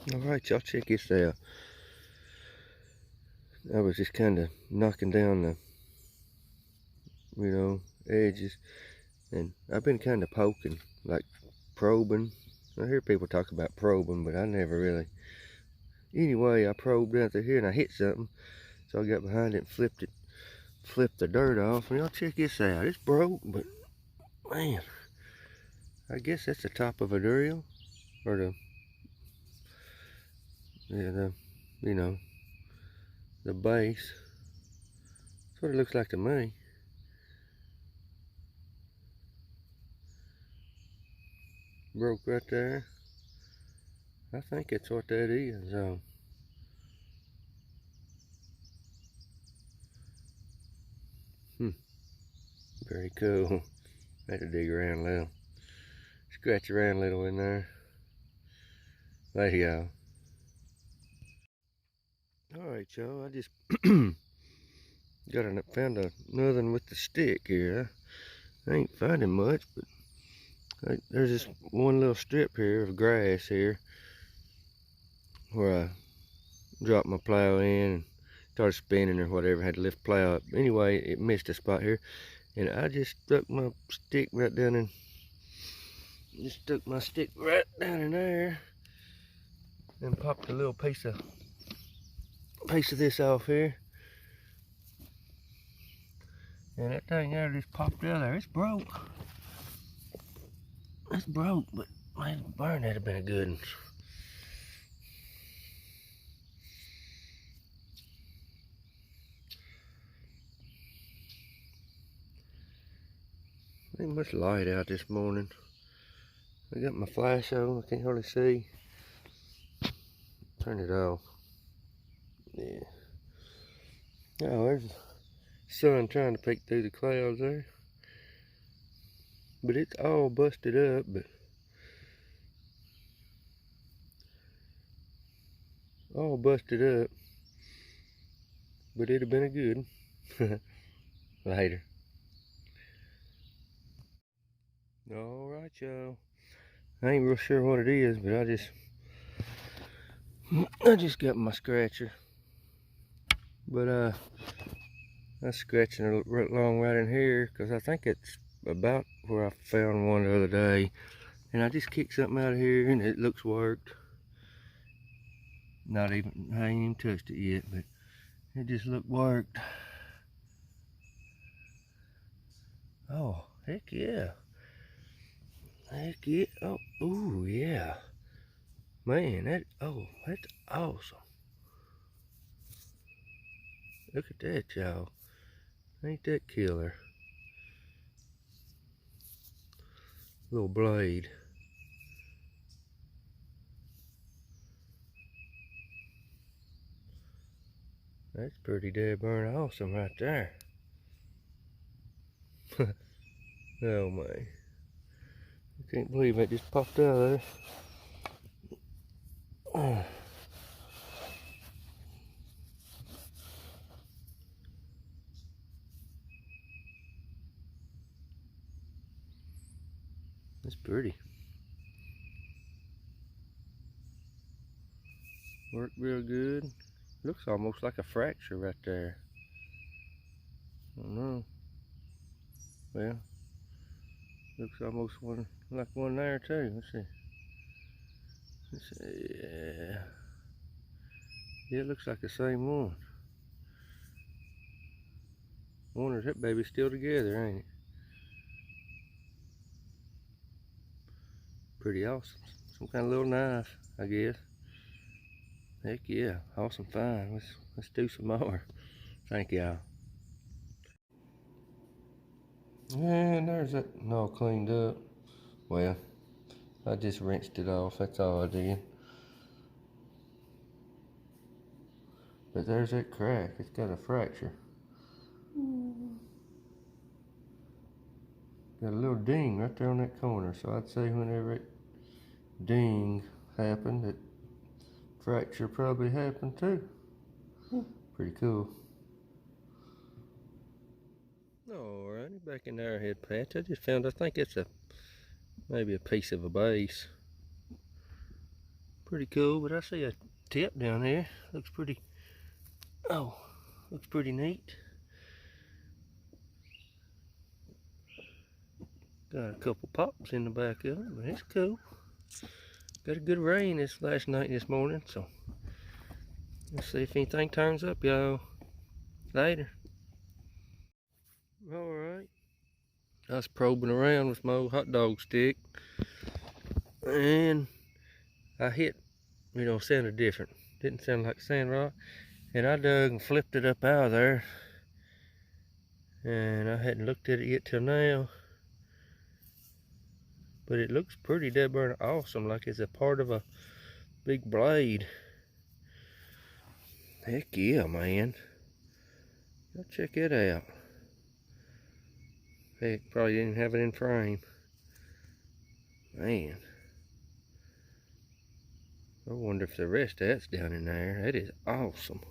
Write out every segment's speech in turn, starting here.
Alright, y'all, check this out. I was just kind of knocking down the, edges, and I've been kind of poking, like probing. I hear people talk about probing, but I never really. Anyway, I probed out through here and I hit something, so I got behind it and flipped the dirt off. And y'all check this out. It's broke, but man, I guess that's the top of a drill, or the you know, the base. That's what it looks like to me. Broke right there. I think that's what that is. Very cool. I had to dig around a little. Scratch around a little in there. There you go. Alright, y'all, I just found another one with the stick here. I ain't finding much, but there's this one little strip here of grass here where I dropped my plow in and started spinning or whatever, had to lift plow up. Anyway, it missed a spot here, and I just stuck my stick right down in, there and popped a little piece of this off here. And that thing there just popped out there. It's broke. It's broke, but man, burn that'd have been a good one. Ain't much light out this morning. I got my flash on, I can't hardly see. Turn it off. Yeah. Oh, there's the sun trying to peek through the clouds there. But it's all busted up, but it'd have been a good one. Later. Alright, y'all. I ain't real sure what it is, but I just got my scratcher. But I'm scratching it along right in here because I think it's about where I found one the other day. And I just kicked something out of here and it looks worked. I ain't even touched it yet, but it just looked worked. Oh, heck yeah. Heck yeah. Oh, ooh, yeah. Man, that's awesome. Look at that, y'all. Ain't that killer? Little blade. That's pretty darn awesome right there. Oh man. I can't believe it just popped out of there. Oh. That's pretty. Worked real good. Looks almost like a fracture right there. I don't know. Well, looks almost like one there too. Let's see. Yeah. Yeah, it looks like the same one. Wonder if that baby's still together, ain't it? Pretty awesome. Some kind of little knife, I guess. Heck yeah, awesome find. Let's do some more. Thank y'all. And there's that all cleaned up. Well, I just rinsed it off, that's all I did. But there's that crack, it's got a fracture. Got a little ding right there on that corner, so I'd say whenever it ding happened, that fracture probably happened too. Pretty cool. Alrighty, back in the Arrowhead Patch, I just found, I think it's maybe a piece of a base. Pretty cool, but I see a tip down there. Looks pretty, looks pretty neat. Got a couple pops in the back of it, but it's cool. Got a good rain this last night this morning, so let's see if anything turns up, y'all. Later. Alright. I was probing around with my old hot dog stick, and I hit, sounded different. Didn't sound like sand rock. And I dug and flipped it up out of there, and I hadn't looked at it yet till now. But it looks pretty dead burn awesome, like it's a part of a big blade. Heck yeah, man. Go check it out. Heck, probably didn't have it in frame. Man. I wonder if the rest of that's down in there. That is awesome.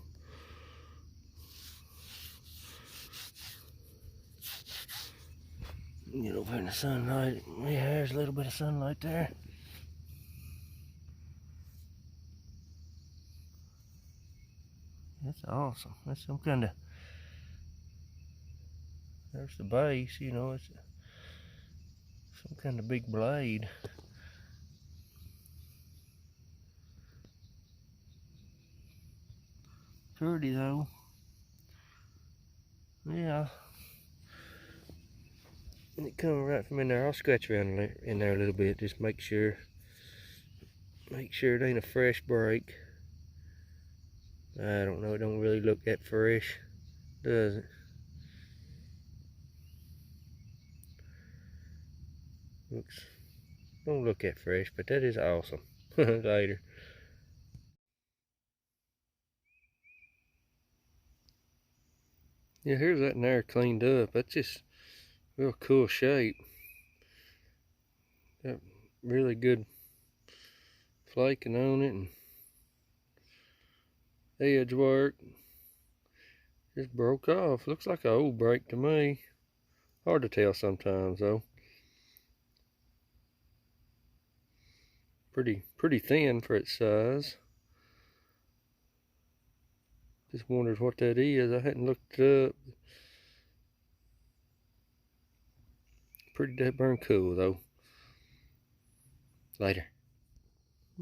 Get over in the sunlight. Yeah, there's a little bit of sunlight there. That's awesome. That's some kind of... There's the base, it's some kind of big blade. Pretty though. Yeah. And it coming right from in there. I'll scratch around in there a little bit, just make sure it ain't a fresh break. I don't know, it don't really look that fresh, does it? Don't look that fresh, but that is awesome. Later. Yeah, here's that in there cleaned up. That's just real cool shape. Got really good flaking on it and edge work. Just broke off. Looks like an old break to me. Hard to tell sometimes though. Pretty thin for its size. Just wondered what that is. I hadn't looked it up. Pretty dead burn cool though. Later.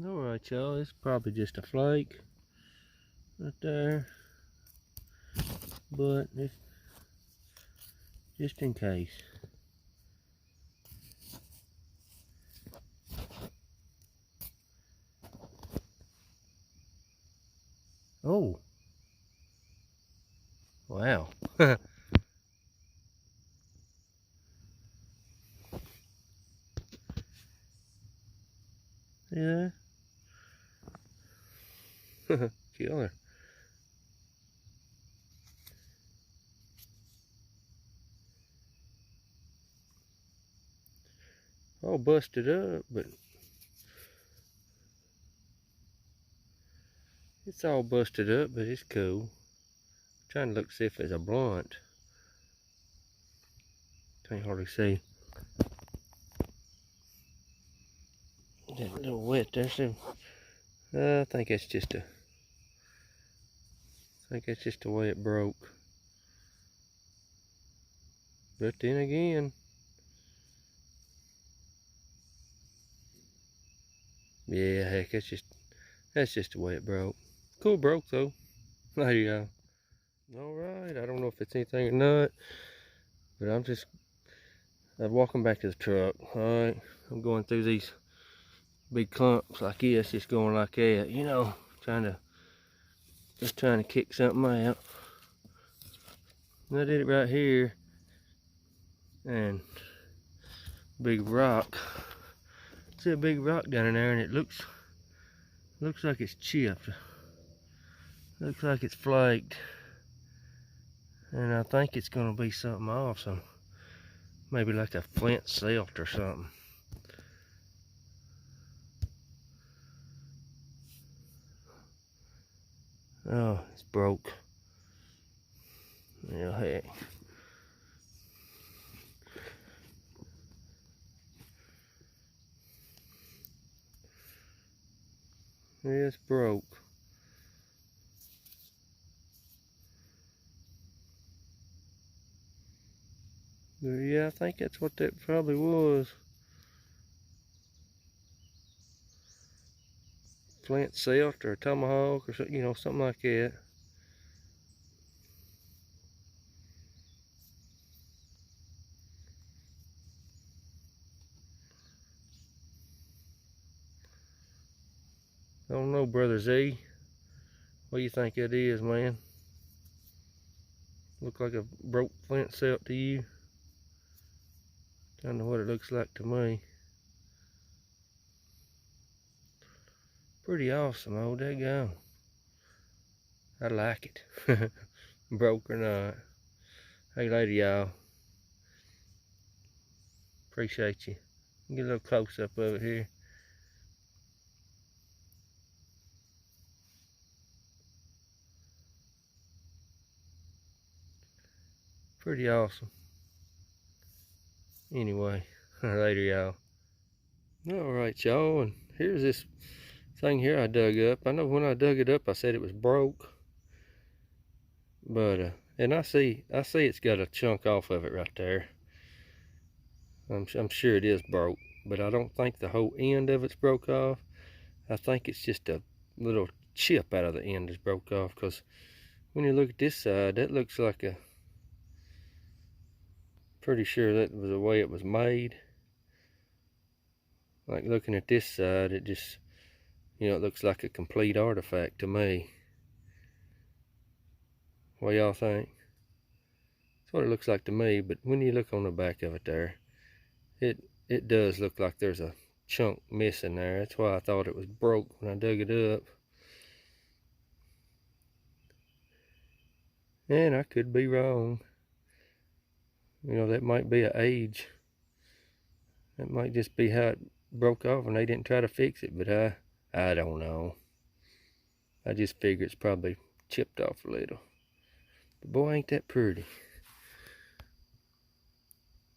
Alright y'all, it's probably just a flake right there. But if just in case. Oh. Wow. Yeah. Killer. All busted up, but it's all busted up, but it's cool. Trying to look see if it's a blunt. Can't hardly see. Getting a little wet there, so I think it's just the way it broke. But then again, yeah, heck, that's just the way it broke. Cool broke though. There you go. Alright, I don't know if it's anything or not, but I'm walking back to the truck. Alright, I'm going through these big clumps like this, just going like that, just trying to kick something out. And I did it right here, and big rock. See a big rock down in there, and it looks like it's chipped. Looks like it's flaked. And I think it's gonna be something awesome. Maybe like a flint celt or something. Oh, it's broke. Yeah, heck. Yeah, it's broke. But yeah, I think that's what that probably was. Flint celt or a tomahawk or something, you know, something like that. I don't know, Brother Z. What do you think that is, man? Look like a broke flint celt to you? Kind of what it looks like to me. Pretty awesome, oh daggone. I like it. Broke or not. Hey, later, y'all. Appreciate you. Get a little close up of it here. Pretty awesome. Anyway, later, y'all. Alright, y'all, and here's this thing here I dug up. I know when I dug it up, I said it was broke. But, and I see it's got a chunk off of it right there. I'm sure it is broke, but I don't think the whole end of it's broke off. I think it's just a little chip out of the end is broke off, because when you look at this side, that looks like a, pretty sure that was the way it was made. Like looking at this side, it just, you know, it looks like a complete artifact to me. What y'all think? That's what it looks like to me, but when you look on the back of it there, it does look like there's a chunk missing there. That's why I thought it was broke when I dug it up. And I could be wrong. You know, that might be an age. That might just be how it broke off and they didn't try to fix it, but I don't know. I just figure it's probably chipped off a little. But boy, ain't that pretty.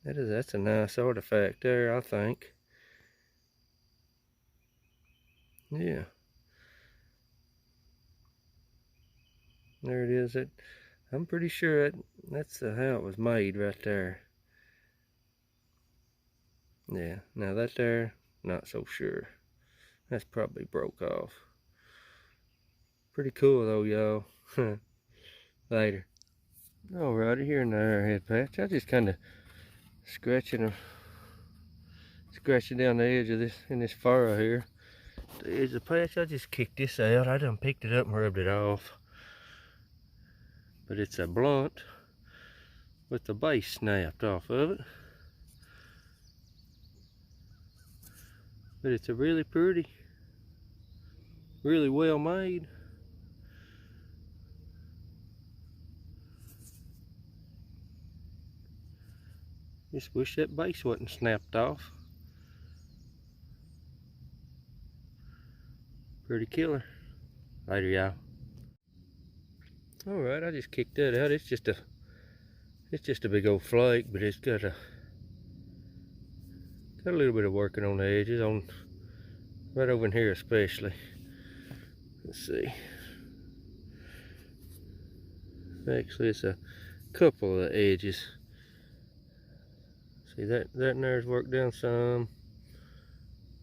That's a nice artifact there, I think. Yeah. There it is. I'm pretty sure that's how it was made right there. Yeah. Now that there, not so sure. That's probably broke off. Pretty cool though, y'all. Later. Alrighty, here in the Arrowhead Patch, I just kind of scratching down the edge of this, in this furrow here. The edge of the patch, I just kicked this out. I done picked it up and rubbed it off. But it's a blunt with the base snapped off of it. But it's a really pretty, really well made. Just wish that base wasn't snapped off. Pretty killer. Later, y'all. Alright, I just kicked that out. It's just a big old flake, but it's got a little bit of working on the edges, on right over in here especially. Let's see. Actually, it's a couple of the edges. See that in there's worked down some.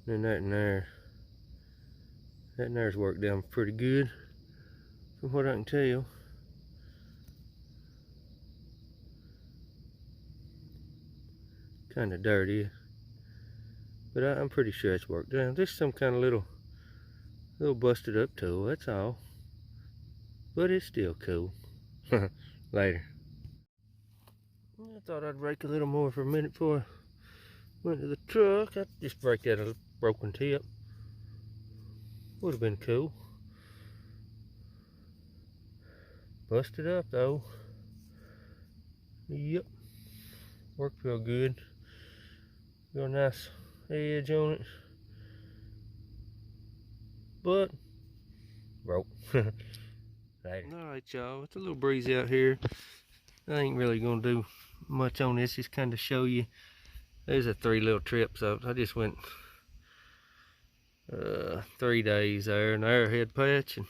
Then that in there. That in there's worked down pretty good, from what I can tell. Kind of dirty, but I'm pretty sure it's worked down. There's some kind of little busted up tool, that's all. But it's still cool. Later. I thought I'd rake a little more for a minute before I went to the truck. I just break that a broken tip. Would have been cool. Busted up though. Yep. Worked real good. Got a nice edge on it. But broke. Alright, y'all, it's a little breezy out here. I ain't really gonna do much on this, just kind of show you. There's a 3 little trips up. I just went 3 days there in the Arrowhead Patch, and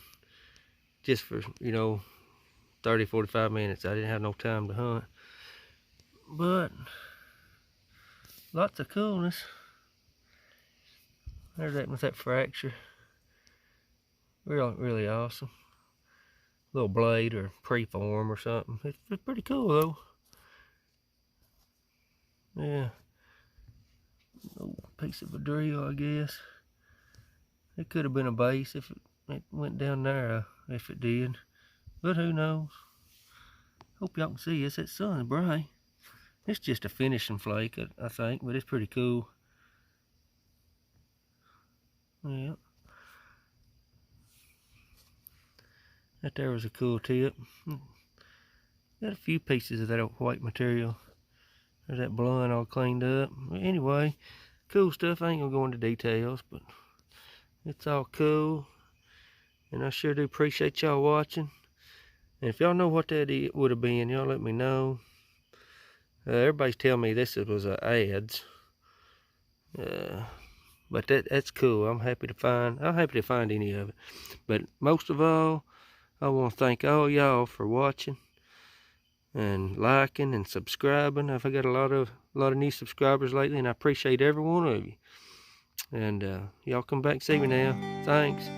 just for, you know, 30-45 minutes. I didn't have no time to hunt, but lots of coolness. There's that with that fracture. Really awesome. Little blade or preform or something. It's pretty cool though. Yeah. Oh, piece of a drill, I guess. It could have been a base if it went down there, if it did. But who knows? Hope y'all can see us. That sun's bright. It's just a finishing flake, I think, but it's pretty cool. Yeah. That there was a cool tip. Got a few pieces of that white material. There's that blunt all cleaned up. Anyway, cool stuff. I ain't gonna go into details, but it's all cool. And I sure do appreciate y'all watching. And if y'all know what that would have been, y'all let me know. Everybody's telling me this was a ads. But that's cool. I'm happy to find any of it. But most of all, I want to thank all y'all for watching and liking and subscribing. I've got a lot of new subscribers lately, and I appreciate every one of you. And y'all come back and see me now. Thanks.